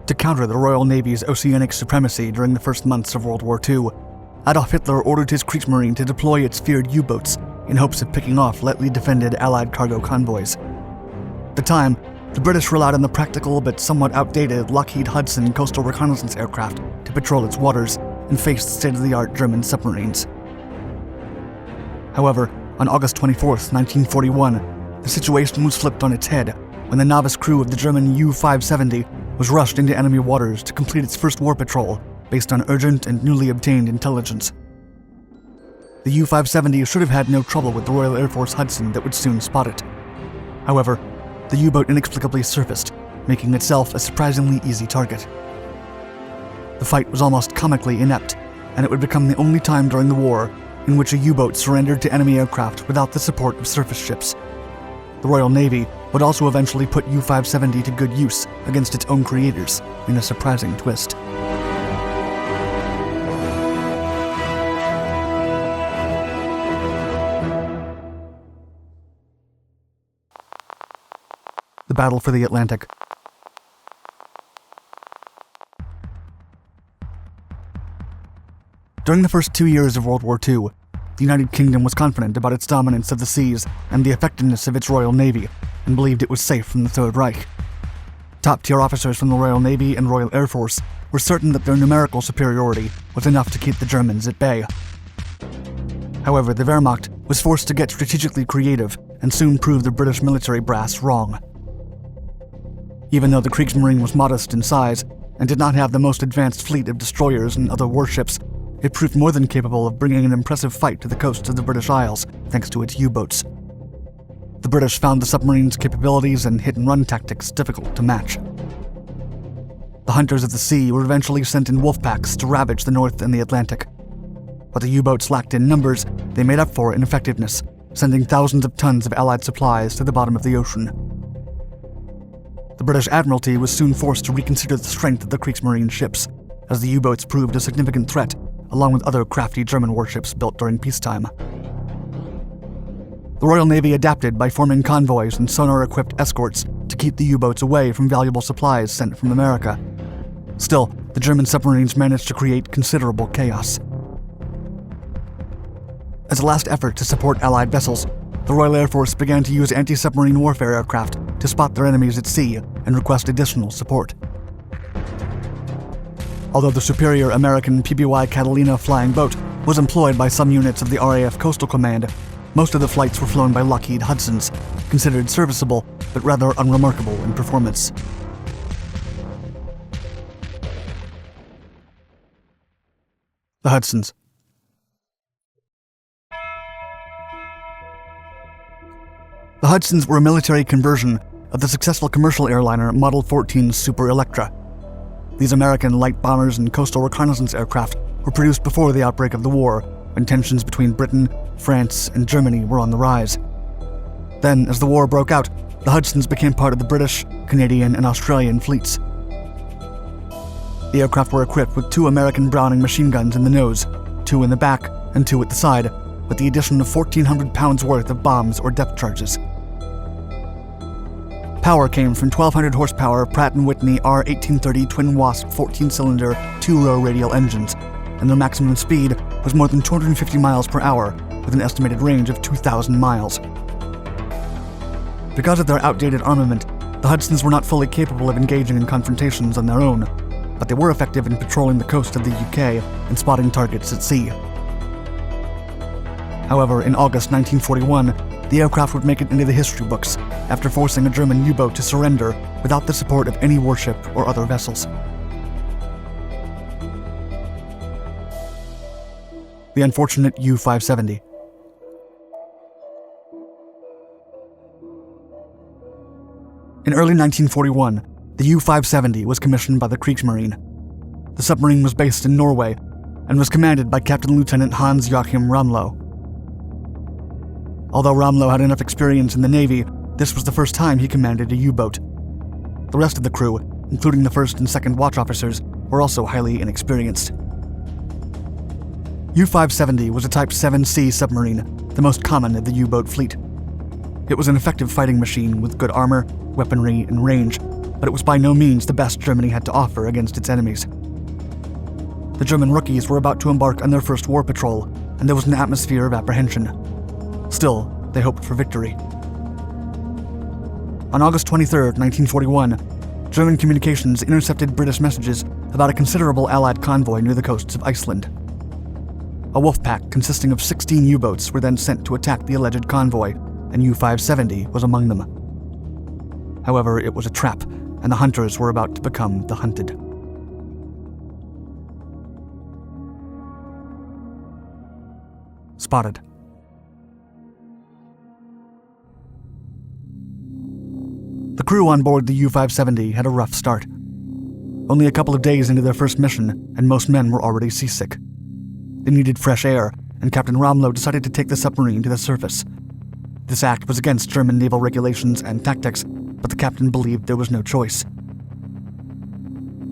To counter the Royal Navy's oceanic supremacy during the first months of World War II, Adolf Hitler ordered his Kriegsmarine to deploy its feared U-boats in hopes of picking off lightly defended Allied cargo convoys. At the time, the British relied on the practical but somewhat outdated Lockheed Hudson coastal reconnaissance aircraft to patrol its waters and face the state-of-the-art German submarines. However, on August 24, 1941, the situation was flipped on its head when the novice crew of the German U-570 was rushed into enemy waters to complete its first war patrol based on urgent and newly obtained intelligence. The U-570 should have had no trouble with the Royal Air Force Hudson that would soon spot it. However, the U-boat inexplicably surfaced, making itself a surprisingly easy target. The fight was almost comically inept, and it would become the only time during the war in which a U-boat surrendered to enemy aircraft without the support of surface ships. The Royal Navy would also eventually put U-570 to good use against its own creators in a surprising twist. The Battle for the Atlantic. During the first 2 years of World War II, the United Kingdom was confident about its dominance of the seas and the effectiveness of its Royal Navy, and believed it was safe from the Third Reich. Top-tier officers from the Royal Navy and Royal Air Force were certain that their numerical superiority was enough to keep the Germans at bay. However, the Wehrmacht was forced to get strategically creative and soon proved the British military brass wrong. Even though the Kriegsmarine was modest in size and did not have the most advanced fleet of destroyers and other warships, it proved more than capable of bringing an impressive fight to the coasts of the British Isles thanks to its U-boats. The British found the submarine's capabilities and hit-and-run tactics difficult to match. The hunters of the sea were eventually sent in wolf packs to ravage the North and the Atlantic. But the U-boats lacked in numbers, they made up for in effectiveness, sending thousands of tons of Allied supplies to the bottom of the ocean. The British Admiralty was soon forced to reconsider the strength of the Kriegsmarine ships, as the U-boats proved a significant threat, along with other crafty German warships built during peacetime. The Royal Navy adapted by forming convoys and sonar-equipped escorts to keep the U-boats away from valuable supplies sent from America. Still, the German submarines managed to create considerable chaos. As a last effort to support Allied vessels, the Royal Air Force began to use anti-submarine warfare aircraft to spot their enemies at sea and request additional support. Although the superior American PBY Catalina flying boat was employed by some units of the RAF Coastal Command, most of the flights were flown by Lockheed Hudsons, considered serviceable but rather unremarkable in performance. The Hudsons. The Hudsons were a military conversion of the successful commercial airliner Model 14's Super Electra. These American light bombers and coastal reconnaissance aircraft were produced before the outbreak of the war, when tensions between Britain, France, and Germany were on the rise. Then, as the war broke out, the Hudsons became part of the British, Canadian, and Australian fleets. The aircraft were equipped with 2 American Browning machine guns in the nose, 2 in the back, and 2 at the side, with the addition of 1,400 pounds worth of bombs or depth charges. Power came from 1,200 horsepower Pratt & Whitney R1830 Twin Wasp 14-cylinder 2-row radial engines, and their maximum speed was more than 250 miles per hour, with an estimated range of 2,000 miles. Because of their outdated armament, the Hudsons were not fully capable of engaging in confrontations on their own, but they were effective in patrolling the coast of the UK and spotting targets at sea. However, in August 1941, the aircraft would make it into the history books after forcing a German U-boat to surrender without the support of any warship or other vessels. The unfortunate U-570. In early 1941, the U-570 was commissioned by the Kriegsmarine. The submarine was based in Norway and was commanded by Captain Lieutenant Hans Joachim Ramlow. Although Ramlow had enough experience in the Navy, this was the first time he commanded a U-boat. The rest of the crew, including the first and second watch officers, were also highly inexperienced. U-570 was a Type 7C submarine, the most common of the U-boat fleet. It was an effective fighting machine with good armor, weaponry, and range, but it was by no means the best Germany had to offer against its enemies. The German rookies were about to embark on their first war patrol, and there was an atmosphere of apprehension. Still, they hoped for victory. On August 23, 1941, German communications intercepted British messages about a considerable Allied convoy near the coasts of Iceland. A wolf pack consisting of 16 U-boats were then sent to attack the alleged convoy, and U-570 was among them. However, it was a trap, and the hunters were about to become the hunted. Spotted. The crew on board the U-570 had a rough start. Only a couple of days into their first mission, and most men were already seasick. They needed fresh air, and Captain Romlow decided to take the submarine to the surface. This act was against German naval regulations and tactics, but the captain believed there was no choice.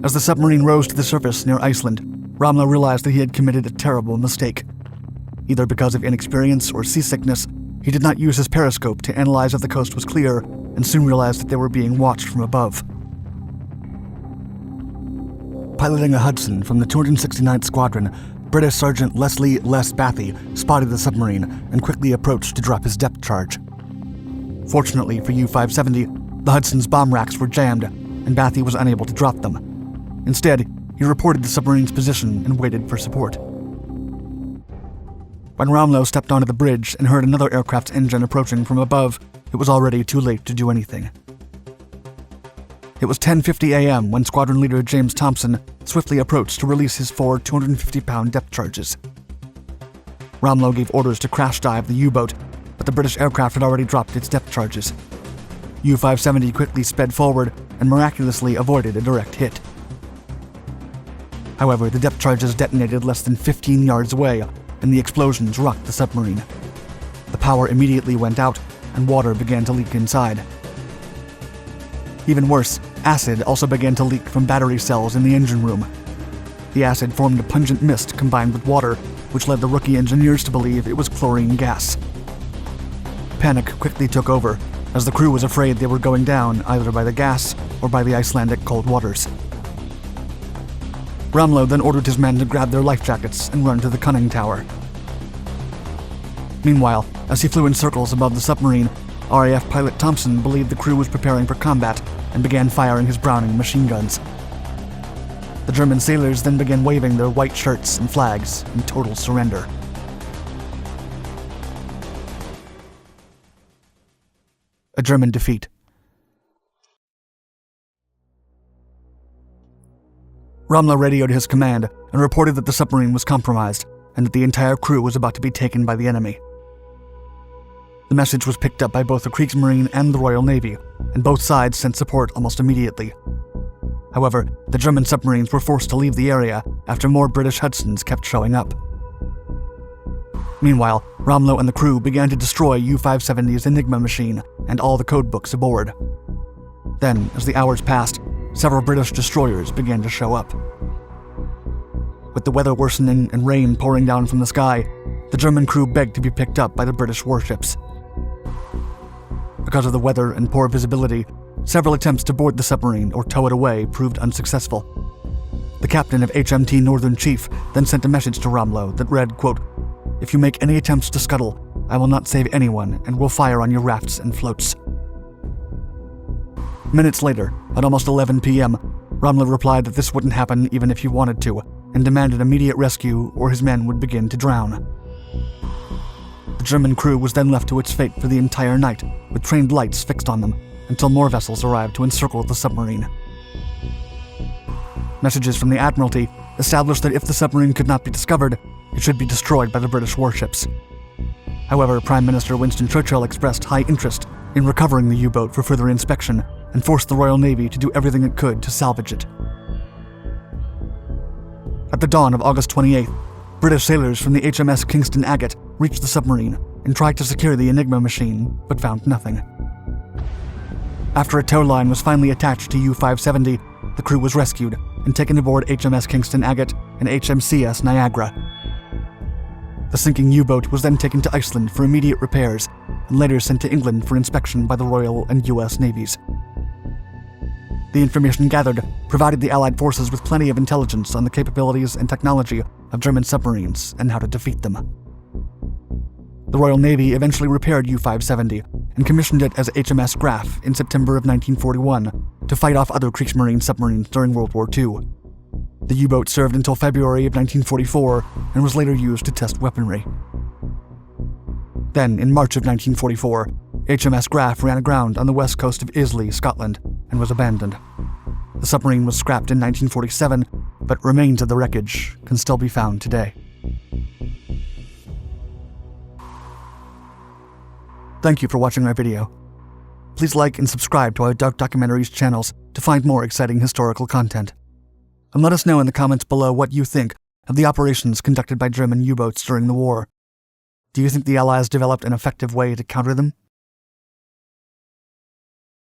As the submarine rose to the surface near Iceland, Romlow realized that he had committed a terrible mistake. Either because of inexperience or seasickness, he did not use his periscope to analyze if the coast was clear, and soon realized that they were being watched from above. Piloting a Hudson from the 269th Squadron, British Sergeant Leslie Les Bathy spotted the submarine and quickly approached to drop his depth charge. Fortunately for U-570, the Hudson's bomb racks were jammed, and Bathy was unable to drop them. Instead, he reported the submarine's position and waited for support. When Romlow stepped onto the bridge and heard another aircraft's engine approaching from above, it was already too late to do anything. It was 10:50 a.m. when Squadron Leader James Thompson swiftly approached to release his 4 250-pound depth charges. Romlow gave orders to crash dive the U-boat, but the British aircraft had already dropped its depth charges. U-570 quickly sped forward and miraculously avoided a direct hit. However, the depth charges detonated less than 15 yards away, and the explosions rocked the submarine. The power immediately went out, and water began to leak inside. Even worse, acid also began to leak from battery cells in the engine room. The acid formed a pungent mist combined with water, which led the rookie engineers to believe it was chlorine gas. Panic quickly took over, as the crew was afraid they were going down either by the gas or by the Icelandic cold waters. Romlow then ordered his men to grab their life jackets and run to the conning tower. Meanwhile, as he flew in circles above the submarine, RAF pilot Thompson believed the crew was preparing for combat and began firing his Browning machine guns. The German sailors then began waving their white shirts and flags in total surrender. A German defeat. Romlow radioed his command and reported that the submarine was compromised and that the entire crew was about to be taken by the enemy. The message was picked up by both the Kriegsmarine and the Royal Navy, and both sides sent support almost immediately. However, the German submarines were forced to leave the area after more British Hudsons kept showing up. Meanwhile, Romlow and the crew began to destroy U-570's Enigma machine and all the codebooks aboard. Then, as the hours passed, several British destroyers began to show up. With the weather worsening and rain pouring down from the sky, the German crew begged to be picked up by the British warships. Because of the weather and poor visibility, several attempts to board the submarine or tow it away proved unsuccessful. The captain of HMT Northern Chief then sent a message to Romlow that read, quote, "If you make any attempts to scuttle, I will not save anyone and will fire on your rafts and floats." Minutes later, at almost 11 p.m., Romlow replied that this wouldn't happen even if he wanted to, and demanded immediate rescue or his men would begin to drown. The German crew was then left to its fate for the entire night, with trained lights fixed on them, until more vessels arrived to encircle the submarine. Messages from the Admiralty established that if the submarine could not be discovered, it should be destroyed by the British warships. However, Prime Minister Winston Churchill expressed high interest in recovering the U-boat for further inspection and forced the Royal Navy to do everything it could to salvage it. At the dawn of August 28th, British sailors from the HMS Kingston Agate reached the submarine and tried to secure the Enigma machine, but found nothing. After a tow line was finally attached to U-570, the crew was rescued and taken aboard HMS Kingston Agate and HMCS Niagara. The sinking U-boat was then taken to Iceland for immediate repairs and later sent to England for inspection by the Royal and US Navies. The information gathered provided the Allied forces with plenty of intelligence on the capabilities and technology of German submarines and how to defeat them. The Royal Navy eventually repaired U-570 and commissioned it as HMS Graf in September of 1941 to fight off other Kriegsmarine submarines during World War II. The U-boat served until February of 1944 and was later used to test weaponry. Then, in March of 1944, HMS Graf ran aground on the west coast of Islay, Scotland, and was abandoned. The submarine was scrapped in 1947, but remains of the wreckage can still be found today. Thank you for watching our video. Please like and subscribe to our Dark Documentaries channels to find more exciting historical content. And let us know in the comments below what you think of the operations conducted by German U-boats during the war. Do you think the Allies developed an effective way to counter them?